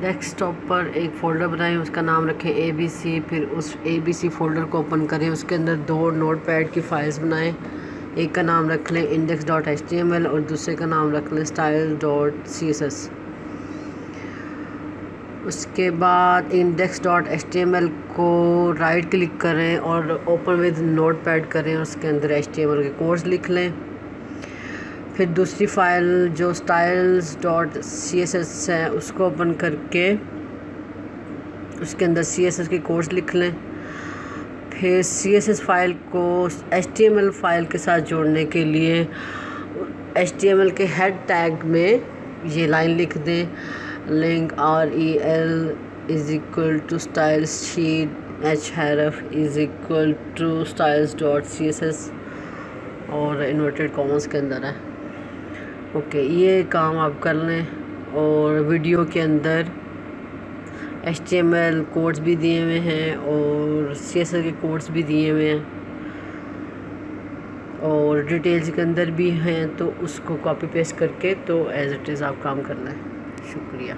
Desktop पर एक folder बनाएं, उसका नाम रखें ABC। फिर उस ABC फ़ोल्डर को ओपन करें, उसके अंदर 2 नोटपैड की फ़ाइल्स बनाएं। एक का नाम रख लें index.html और दूसरे का नाम रख लें style.css। उसके बाद index.html को राइट क्लिक करें और ओपन विद नोटपैड करें, उसके अंदर HTML के कोड्स लिख लें। फिर दूसरी फ़ाइल जो styles.css है उसको ओपन करके उसके अंदर CSS के कोड्स लिख लें। फिर CSS फ़ाइल को HTML फ़ाइल के साथ जोड़ने के लिए HTML के हेड टैग में ये लाइन लिख दें, link rel = styles sheet href = styles.css और इन्वर्टेड कॉमास के अंदर है। ओके, ये काम आप कर लें। और वीडियो के अंदर HTML कोड्स भी दिए हुए हैं और CSS के कोड्स भी दिए हुए हैं और डिटेल्स के अंदर भी हैं, तो उसको कॉपी पेस्ट करके तो एज इट इज़ आप काम करना है। शुक्रिया।